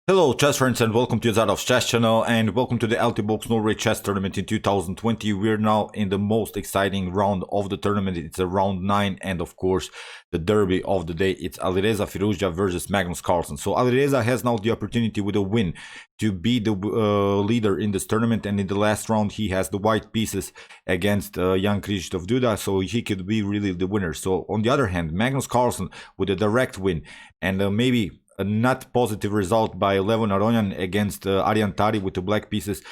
Hello chess friends and welcome to Zadov's Chess channel and welcome to the Altibox Norway Chess tournament in 2020. We're now in the most exciting round of the tournament. It's a round 9 and of course the derby of the day. It's Areza Firouzja versus Magnus Carlsen. So Areza has now the opportunity with a win to be the leader in this tournament, and in the last round he has the white pieces against Jan-Krzysztof Duda, so he could be really the winner. So on the other hand, Magnus Carlsen with a direct win and maybe a not positive result by Levon Aronian against Aryan Tari with the black pieces,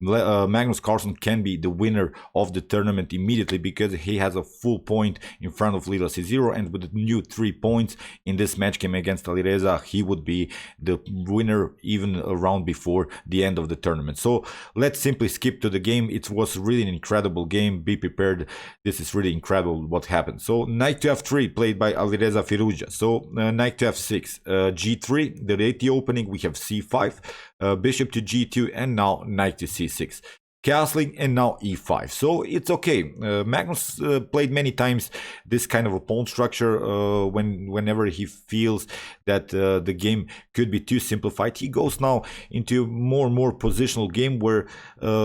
Magnus Carlsen can be the winner of the tournament immediately because he has a full point in front of Lila C0, and with the new 3 points in this match game against Alireza, he would be the winner even a round before the end of the tournament. So let's simply skip to the game. It was really an incredible game. Be prepared. This is really incredible what happened. So knight to f3 played by Areza Firouzja. So knight to f6, g3, the late opening, we have c5, bishop to g2, and now knight to c6, castling, and now e5. So it's okay. Magnus played many times this kind of a pawn structure whenever he feels that the game could be too simplified. He goes now into more and more positional game where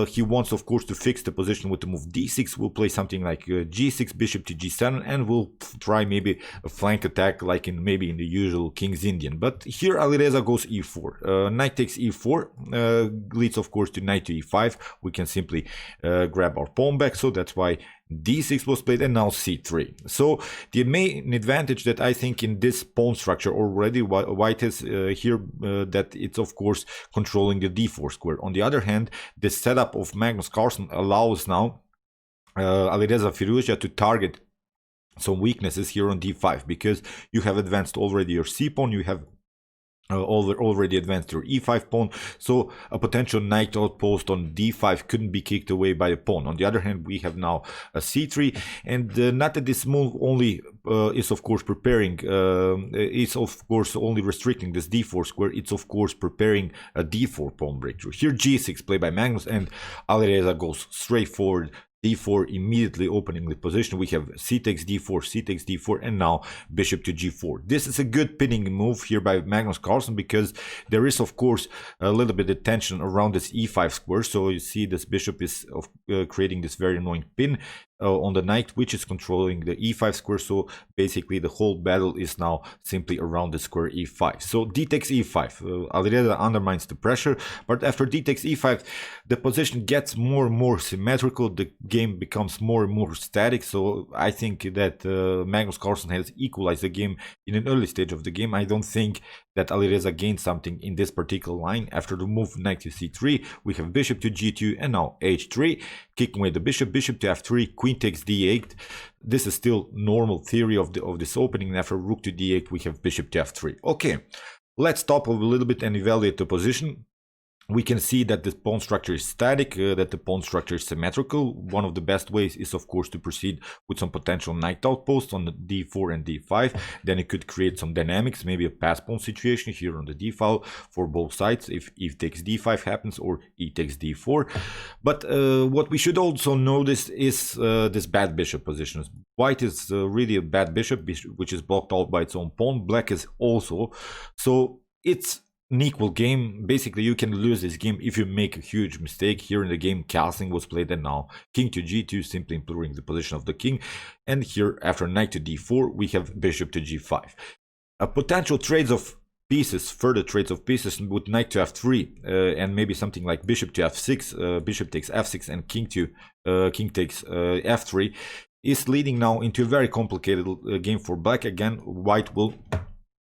he wants, of course, to fix the position with the move d6. We'll play something like g6, bishop to g7, and we'll try maybe a flank attack like in maybe in the usual King's Indian. But here Alireza goes e4. Knight takes e4 leads, of course, to knight to e5. We can simply grab our pawn back, so that's why d6 was played, and now c3. So the main advantage that I think in this pawn structure already white has here that it's of course controlling the d4 square. On the other hand, the setup of Magnus Carlsen allows now Areza Firouzja to target some weaknesses here on d5, because you have advanced already your c pawn, you have already advanced your e5 pawn, so a potential knight outpost on d5 couldn't be kicked away by a pawn. On the other hand, we have now a c3, and not that this move only is of course preparing, it's of course only restricting this d4 square, it's of course preparing a d4 pawn breakthrough. Here g6 played by Magnus, and Alireza goes straight forward, d4, immediately opening the position. We have c takes d4, c takes d4, and now bishop to g4. This is a good pinning move here by Magnus Carlsen, because there is of course a little bit of tension around this e5 square. So you see this bishop is creating this very annoying pin on the knight, which is controlling the e5 square. So basically the whole battle is now simply around the square e5. So d takes e5, Alireza undermines the pressure, but after d takes e5 the position gets more and more symmetrical, the game becomes more and more static. So I think that Magnus Carlsen has equalized the game in an early stage of the game. I don't think that Alireza gained something in this particular line. After the move knight to c3, we have bishop to g2, and now h3, kicking away the bishop, bishop to f3, queen takes d8. This is still normal theory of this opening, and after rook to d8 we have bishop to f3. Okay, let's stop a little bit and evaluate the position. We can see that the pawn structure is static, that the pawn structure is symmetrical. One of the best ways is of course to proceed with some potential knight outposts on the d4 and d5. Then it could create some dynamics, maybe a pass pawn situation here on the d file for both sides if e takes d5 happens or e takes d4. But what we should also notice is this bad bishop position. White is really a bad bishop, which is blocked out by its own pawn. Black is also. So it's an equal game. Basically you can lose this game if you make a huge mistake. Here in the game castling was played, and now king to g2, simply improving the position of the king. And here after knight to d4 we have bishop to g5. A potential trades of pieces, further trades of pieces with knight to f3 and maybe something like bishop to f6, bishop takes f6, and king takes f3 is leading now into a very complicated game for black. Again, white will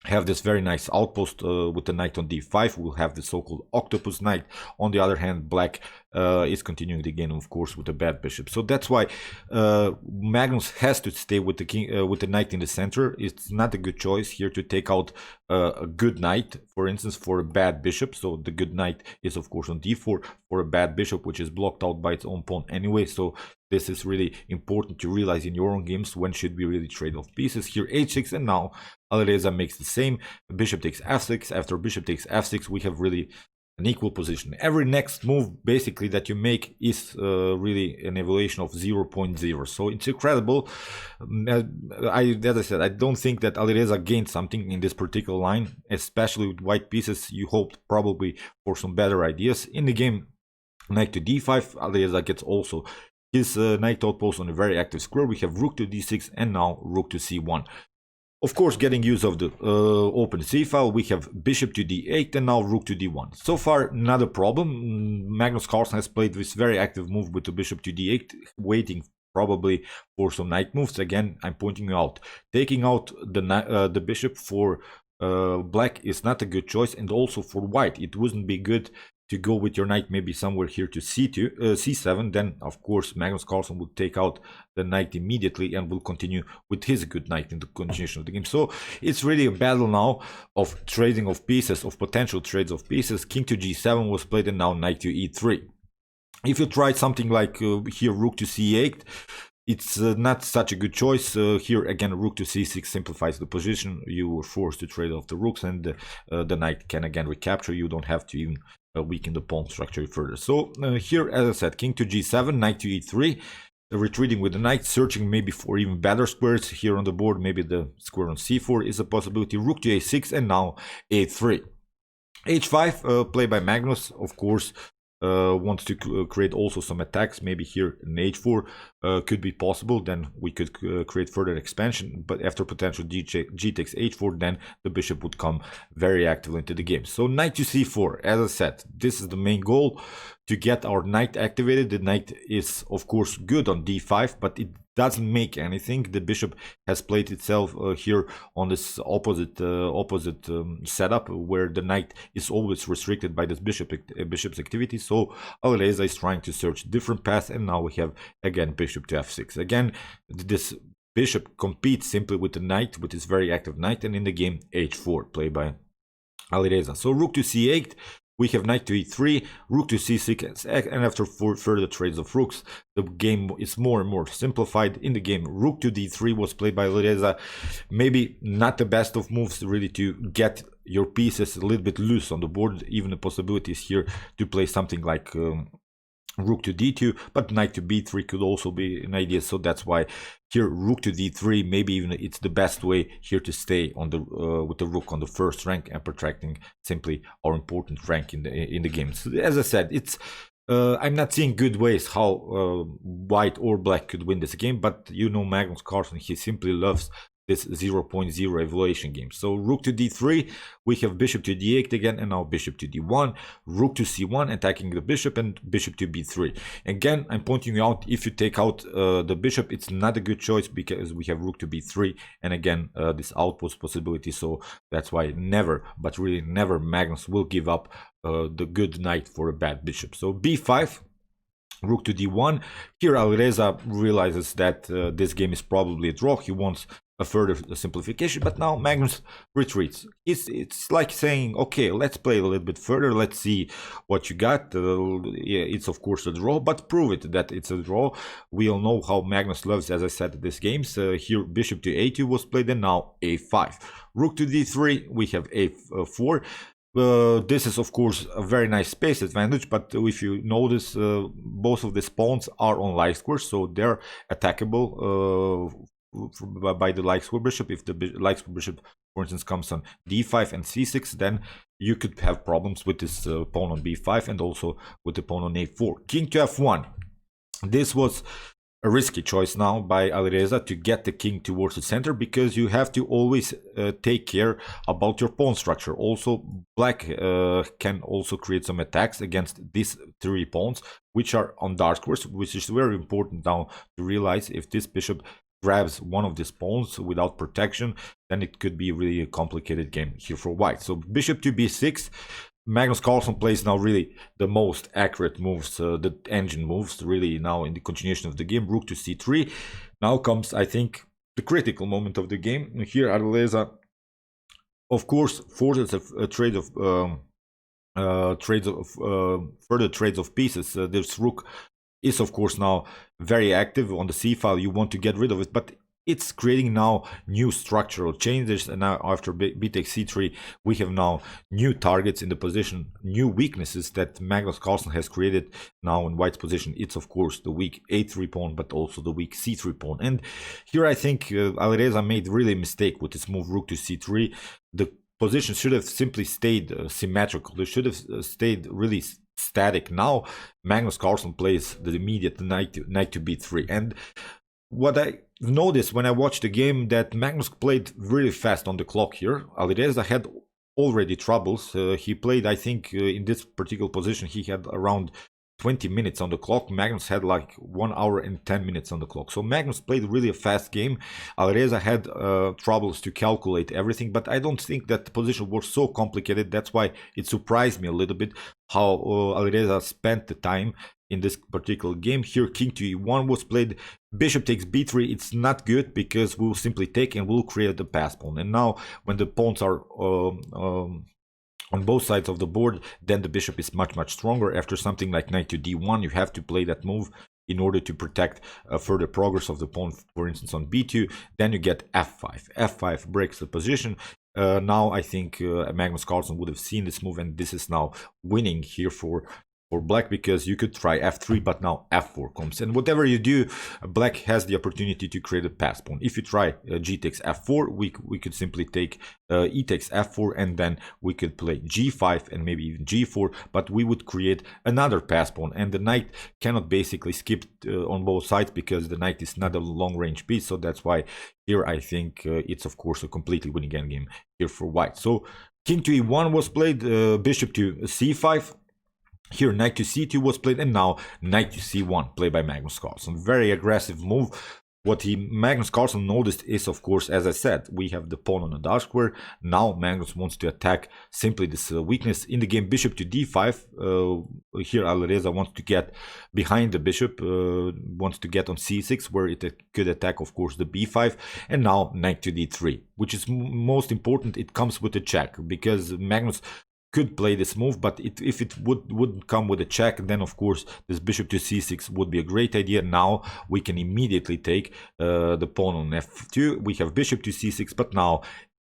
have this very nice outpost with the knight on d5. We'll have the so-called octopus knight. On the other hand, black is continuing the game, of course, with a bad bishop. So that's why Magnus has to stay with the king, with the knight in the center. It's not a good choice here to take out a good knight, for instance, for a bad bishop. So the good knight is of course on d4 for a bad bishop, which is blocked out by its own pawn anyway. So this is really important to realize in your own games. When should we really trade off pieces? Here h6, and now Alireza makes the same. Bishop takes f6. After bishop takes f6 we have really an equal position. Every next move basically that you make is really an evaluation of 0.0. So it's incredible. As I said, I don't think that Alireza gained something in this particular line, especially with white pieces. You hoped probably for some better ideas. In the game, knight to d5, Alireza gets also his knight outpost on a very active square. We have rook to d6 and now rook to c1. Of course, getting use of the open c file, we have bishop to d8 and now rook to d1. So far, not a problem. Magnus Carlsen has played this very active move with the bishop to d8, waiting probably for some knight moves. Again, I'm pointing out, taking out the bishop for black is not a good choice, and also for white, it wouldn't be good to go with your knight maybe somewhere here to c7. Then of course Magnus Carlsen will take out the knight immediately and will continue with his good knight in the continuation of the game. So it's really a battle now of trading of pieces, of potential trades of pieces. King to g7 was played and now knight to e3. If you try something like here rook to c8, it's not such a good choice. Here again rook to c6 simplifies the position. You were forced to trade off the rooks, and the knight can again recapture. You don't have to even weaken the pawn structure further. So here, as I said, king to g7, knight to e3, retreating with the knight, searching maybe for even better squares here on the board. Maybe the square on c4 is a possibility. Rook to a6 and now a3. h5 played by Magnus, of course. Wants to create also some attacks. Maybe here in h4 could be possible. Then we could create further expansion. But after potential g takes h4, then the bishop would come very actively into the game. So knight to c4. As I said, this is the main goal, to get our knight activated. The knight is of course good on d5, but it doesn't make anything. The bishop has played itself here on this opposite setup, where the knight is always restricted by this bishop's activity. So Alireza is trying to search different paths, and now we have again bishop to f6. Again, this bishop competes simply with the knight, with his very active knight, and in the game h4 played by Alireza. So rook to c8. We have knight to e3, rook to c6, and after further trades of rooks, the game is more and more simplified. In the game, rook to d3 was played by Areza. Maybe not the best of moves, really, to get your pieces a little bit loose on the board. Even the possibilities here to play something like rook to d2, but knight to b3 could also be an idea. So that's why here rook to d3, maybe even it's the best way here to stay on the with the rook on the first rank and protecting simply our important rank in the game. So as I said, it's I'm not seeing good ways how white or black could win this game, but you know Magnus Carlsen, he simply loves this 0.0 evaluation game. So rook to d3, we have bishop to d8 again, and now bishop to d1, rook to c1, attacking the bishop, and bishop to b3. Again, I'm pointing out, if you take out the bishop, it's not a good choice, because we have rook to b3, and again, this outpost possibility. So that's why never, but really never, Magnus will give up the good knight for a bad bishop. So b5, rook to d1. Here Alireza realizes that this game is probably a draw. He wants a further simplification, but now Magnus retreats. It's like saying, okay, let's play a little bit further, let's see what you got. Yeah, it's of course a draw, but prove it that it's a draw. We all know how Magnus loves, as I said, these games. Here bishop to a2 was played, and now a5. Rook to d3, we have a4. This is of course a very nice space advantage, but if you notice, both of these pawns are on light squares, so they're attackable by the light square bishop. If the light square bishop, for instance, comes on d5 and c6, then you could have problems with this pawn on b5 and also with the pawn on a4. King to f1. This was a risky choice now by Alireza to get the king towards the center, because you have to always take care about your pawn structure. Also, black can also create some attacks against these three pawns, which are on dark squares, which is very important now to realize. If this bishop grabs one of these pawns without protection, then it could be really a complicated game here for white. So bishop to b6. Magnus Carlsen plays now really the most accurate moves, the engine moves, really now in the continuation of the game. Rook to c3. Now comes, I think, the critical moment of the game. Here Armageddon, of course, forces a trade of further trades of pieces. This rook is of course now very active on the c file. You want to get rid of it, but it's creating now new structural changes, and now after b takes c3 we have now new targets in the position, new weaknesses that Magnus Carlsen has created now in white's position. It's of course the weak a3 pawn, but also the weak c3 pawn. And here I think Alireza made really a mistake with this move rook to c3. The position should have simply stayed symmetrical. They should have stayed really static. Now Magnus Carlsen plays the immediate knight to b3, and what I noticed when I watched the game, that Magnus played really fast on the clock here. Alireza had already troubles. He played, I think, in this particular position, he had around 20 minutes on the clock. Magnus had like 1 hour and 10 minutes on the clock. So Magnus played really a fast game. Alireza had troubles to calculate everything, but I don't think that the position was so complicated. That's why it surprised me a little bit how Alireza spent the time in this particular game. Here king to e1 was played, bishop takes b3. It's not good because we'll simply take and we'll create the pass pawn. And now when the pawns are on both sides of the board, then the bishop is much stronger. After something like knight to d1, you have to play that move in order to protect further progress of the pawn, for instance on b2. Then you get f5. f5 breaks the position. Now I think Magnus Carlsen would have seen this move, and this is now winning here for black, because you could try f3, but now f4 comes, and whatever you do, black has the opportunity to create a pass pawn. If you try g takes f4, we could simply take e takes f4, and then we could play g5 and maybe even g4, but we would create another pass pawn, and the knight cannot basically skip on both sides because the knight is not a long range piece. So that's why here I think it's of course a completely winning endgame here for white. So king to e1 was played, bishop to c5. Here knight to c2 was played, and now knight to c1 played by Magnus Carlsen. Very aggressive move. What Magnus Carlsen noticed is, of course, as I said, we have the pawn on the dark square. Now Magnus wants to attack simply this weakness in the game, bishop to d5. Here Alireza wants to get behind the bishop, wants to get on c6, where it could attack, of course, the b5. And now knight to d3, which is most important. It comes with a check, because Magnus could play this move, but if it wouldn't come with a check, then of course this bishop to c6 would be a great idea. Now we can immediately take the pawn on f2. We have bishop to c6, but now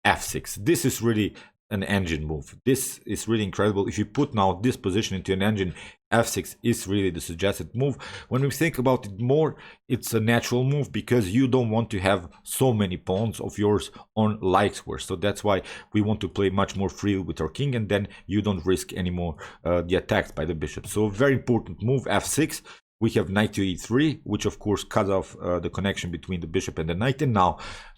f6. This is really an engine move. This is really incredible. If you put now this position into an engine, f6 is really the suggested move. When we think about it more, it's a natural move, because you don't want to have so many pawns of yours on light squares. So that's why we want to play much more free with our king, and then you don't risk anymore the attacks by the bishop. So very important move, f6. We have knight to e3, which of course cuts off the connection between the bishop and the knight. And now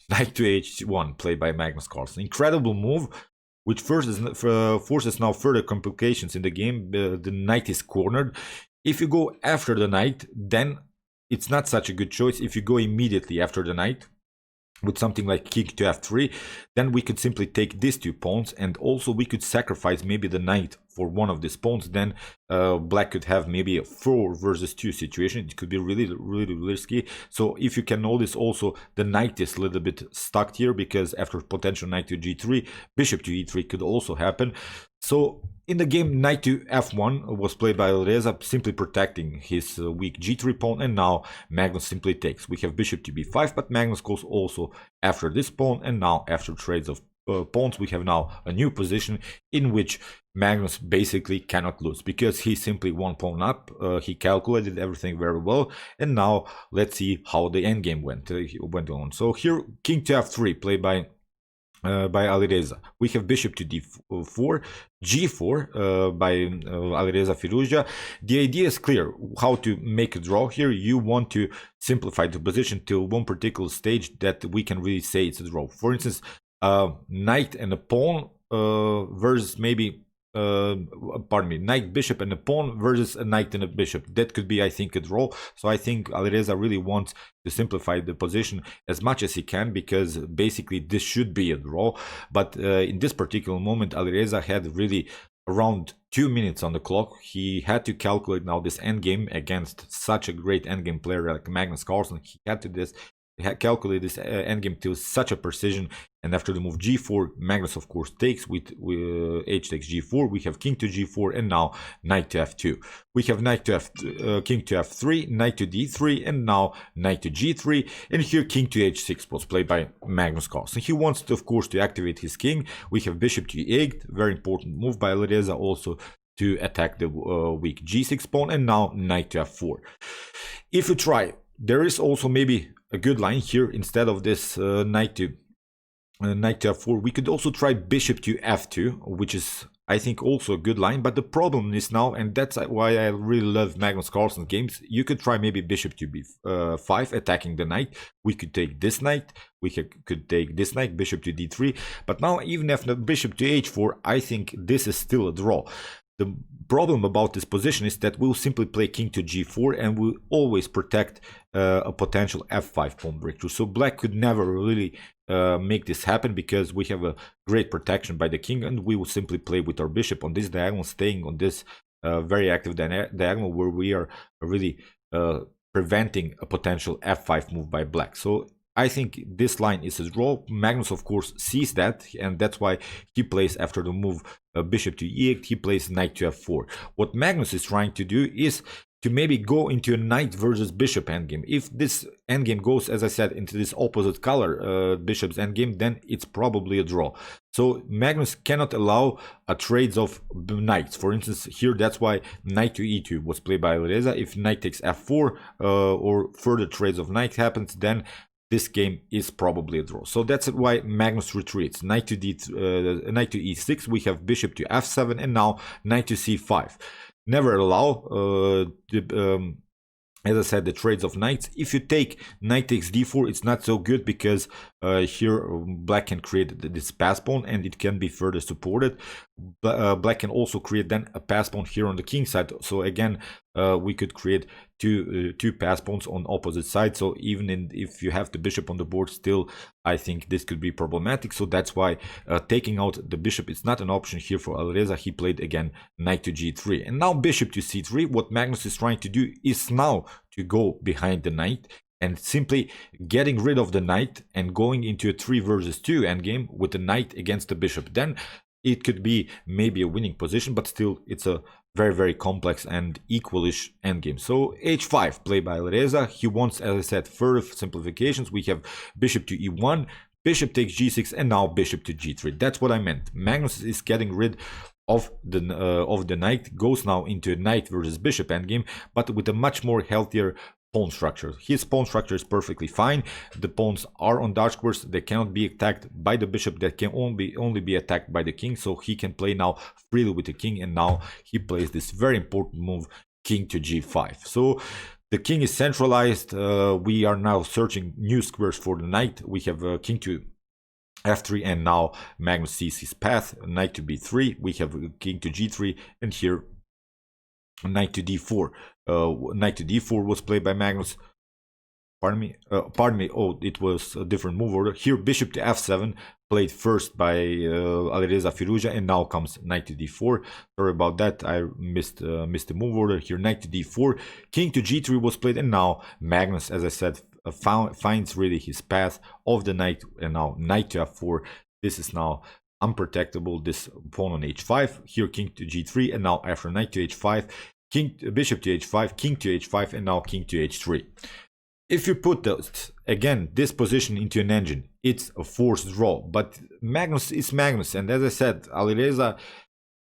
knight to h1 played by Magnus Carlsen. Incredible move, which forces now further complications in the game. The knight is cornered. If you go after the knight, then it's not such a good choice. If you go immediately after the knight with something like king to f3, then we could simply take these two pawns, and also we could sacrifice maybe the knight for one of these pawns. Then black could have maybe a 4 versus 2 situation. It could be really risky. So if you can notice also, the knight is a little bit stuck here, because after potential knight to g3, bishop to e3 could also happen. So in the game, knight to f1 was played by Areza, simply protecting his weak g3 pawn, and now Magnus simply takes. We have bishop to b5, but Magnus goes also after this pawn, and now after trades of pawns, we have now a new position in which Magnus basically cannot lose, because he simply one pawn up. He calculated everything very well, and now let's see how the endgame went on. So here, king to f3 played by Alireza. We have bishop to d4, g4 by Alireza Firouzja. The idea is clear how to make a draw here. You want to simplify the position till one particular stage that we can really say it's a draw. For instance, knight and a pawn versus maybe knight bishop and a pawn versus a knight and a bishop. That could be, I think, a draw. So I think Alireza really wants to simplify the position as much as he can, because basically this should be a draw. But in this particular moment, Alireza had really around 2 minutes on the clock. He had to calculate now this endgame against such a great endgame player like Magnus Carlsen. He had to calculate this endgame to such a precision. And after the move g4, Magnus of course takes with h takes g4. We have king to g4, and now knight to f2. We have knight to king to f3, knight to d3, and now knight to g3. And here king to h6 was played by Magnus Carlsen. He wants to, of course, to activate his king. We have bishop to e8, very important move by Alireza, also to attack the weak g6 pawn, and now knight to f4. If you try, there is also maybe a good line here. Instead of this knight to f4, we could also try bishop to f2, which is, I think, also a good line. But the problem is now, and that's why I really love Magnus Carlsen's games, you could try maybe bishop to b5, attacking the knight. We could take this knight, we could take this knight, bishop to d3. But now, even after bishop to h4, I think this is still a draw. The problem about this position is that we'll simply play king to g4, and we'll always protect a potential f5 pawn breakthrough. So black could never really make this happen, because we have a great protection by the king, and we will simply play with our bishop on this diagonal, staying on this very active diagonal where we are really preventing a potential f5 move by black. So I think this line is a draw. Magnus, of course, sees that, and that's why he plays, after the move bishop to e8, he plays knight to f4. What Magnus is trying to do is to maybe go into a knight versus bishop endgame. If this endgame goes, as I said, into this opposite color bishop's endgame, then it's probably a draw. So Magnus cannot allow trades of knights. For instance, here that's why knight to e2 was played by Areza. If knight takes f4 or further trades of knight happens, then this game is probably a draw. So that's why Magnus retreats. Knight to e6, we have bishop to f7, and now knight to c5. Never allow as I said, the trades of knights. If you take knight takes d4, it's not so good, because here black can create this pass pawn, and it can be further supported. Black can also create then a pass pawn here on the king side. So again, we could create two pass pawns on opposite sides. So even if you have the bishop on the board, still I think this could be problematic. So that's why taking out the bishop is not an option here for Alireza. He played again knight to g3, and now bishop to c3. What Magnus is trying to do is now to go behind the knight and simply getting rid of the knight and going into a 3 versus 2 endgame with the knight against the bishop. Then it could be maybe a winning position, but still it's a very complex and equalish endgame. So h5 played by Areza. He wants, as I said, further simplifications. We have bishop to e1, bishop takes g6, and now bishop to g3. That's what I meant. Magnus is getting rid of the knight, goes now into a knight versus bishop endgame, but with a much more healthier pawn structure. His pawn structure is perfectly fine. The pawns are on dark squares. They cannot be attacked by the bishop. That can only be attacked by the king. So he can play now freely with the king, and now he plays this very important move, king to g5. So the king is centralized. We are now searching new squares for the knight. We have king to f3, and now Magnus sees his path, knight to b3. We have king to g3, and here knight to d4. Knight to d4 was played by Magnus. Pardon me. Oh, it was a different move order. Here bishop to f7 played first by Alireza Firouzja, and now comes knight to d4. Sorry about that, I missed the move order. Here knight to d4, king to g3 was played, and now Magnus, as I said, finds really his path of the knight, and now knight to f4. This is now unprotectable, this pawn on h5. Here king to g3, and now after knight to h5, bishop to h5, king to h5, and now king to h3. If you put this position into an engine, it's a forced draw. But Magnus is Magnus, and as I said, Alireza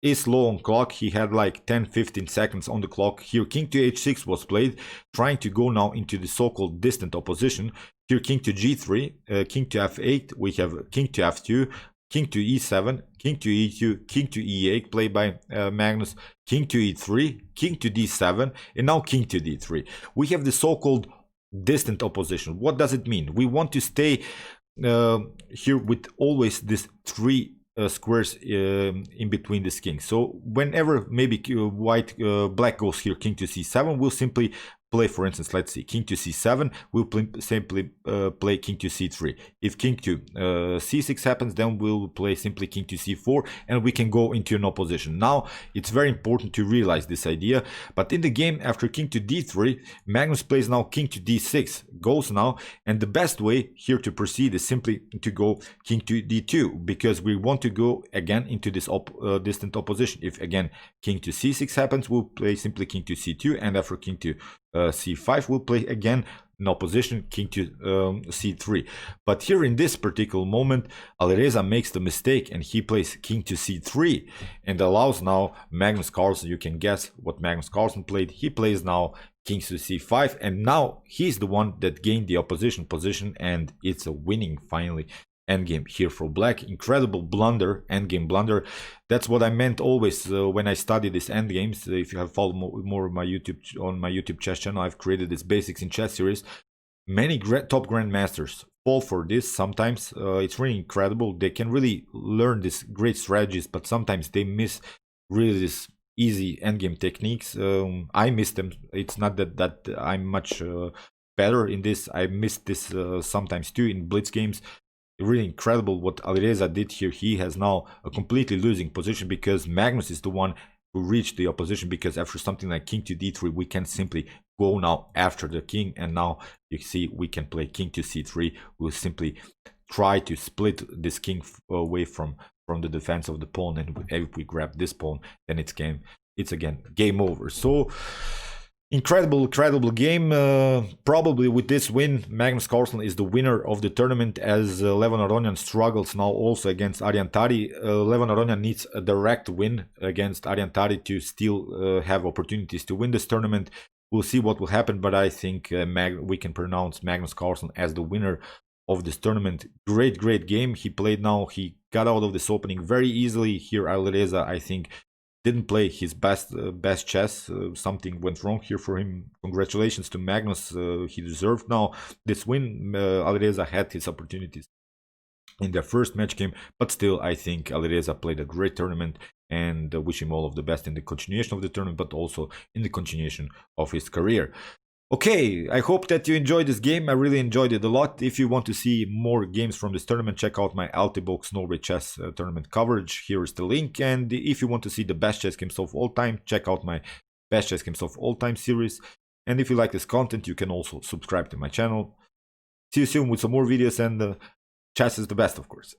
is low on clock. He had like 10-15 seconds on the clock. Here king to h6 was played, trying to go now into the so-called distant opposition. Here king to g3, king to f8, we have king to f2, king to e7, king to e2, king to e8 played by Magnus, king to e3, king to d7, and now king to d3. We have the so-called distant opposition. What does it mean? We want to stay here with always this 3 squares in between this king. So whenever maybe black goes here king to c7, we'll simply play, for instance, let's see, king to c7, we'll simply play king to c3. If king to c6 happens, then we'll play simply king to c4, and we can go into an opposition. Now, it's very important to realize this idea, but in the game, after king to d3, Magnus plays now king to d6, goes now, and the best way here to proceed is simply to go king to d2, because we want to go again into this distant opposition. If again king to c6 happens, we'll play simply king to c2, and after king to c5, we'll play again in opposition king to c3. But here in this particular moment, Alireza makes the mistake and he plays king to c3 and allows now Magnus Carlsen, you can guess what Magnus Carlsen played, he plays now king to c5, and now he's the one that gained the opposition position, and it's a winning finally endgame here for black. Incredible blunder, endgame blunder. That's what I meant always when I study these endgames. If you have followed more of my YouTube chess channel, I've created this basics in chess series. Many top grandmasters fall for this sometimes. It's really incredible. They can really learn these great strategies, but sometimes they miss really this easy endgame techniques. I miss them. It's not that I'm much better in this. I missed this sometimes too in blitz games. Really incredible what Alireza did here. He has now a completely losing position because Magnus is the one who reached the opposition, because after something like king to d3, we can simply go now after the king, and now you see we can play king to c3. We'll simply try to split this king away from the defense of the pawn, and if we grab this pawn, then it's again game over. So incredible game. Probably with this win, Magnus Carlsen is the winner of the tournament, as Levon Aronian struggles now also against Aryan Tari. Levon Aronian needs a direct win against Aryan Tari to still have opportunities to win this tournament. We'll see what will happen, but I think we can pronounce Magnus Carlsen as the winner of this tournament. Great game he played now. He got out of this opening very easily. Here Alireza, I think, didn't play his best chess. Something went wrong here for him. Congratulations to Magnus. He deserved now this win. Alireza had his opportunities in their first match game, but still I think Alireza played a great tournament, and wish him all of the best in the continuation of the tournament, but also in the continuation of his career. Okay, I hope that you enjoyed this game. I really enjoyed it a lot. If you want to see more games from this tournament, check out my Altibox Norway Chess tournament coverage. Here is the link. And if you want to see the best chess games of all time, check out my best chess games of all time series. And if you like this content, you can also subscribe to my channel. See you soon with some more videos, and chess is the best, of course.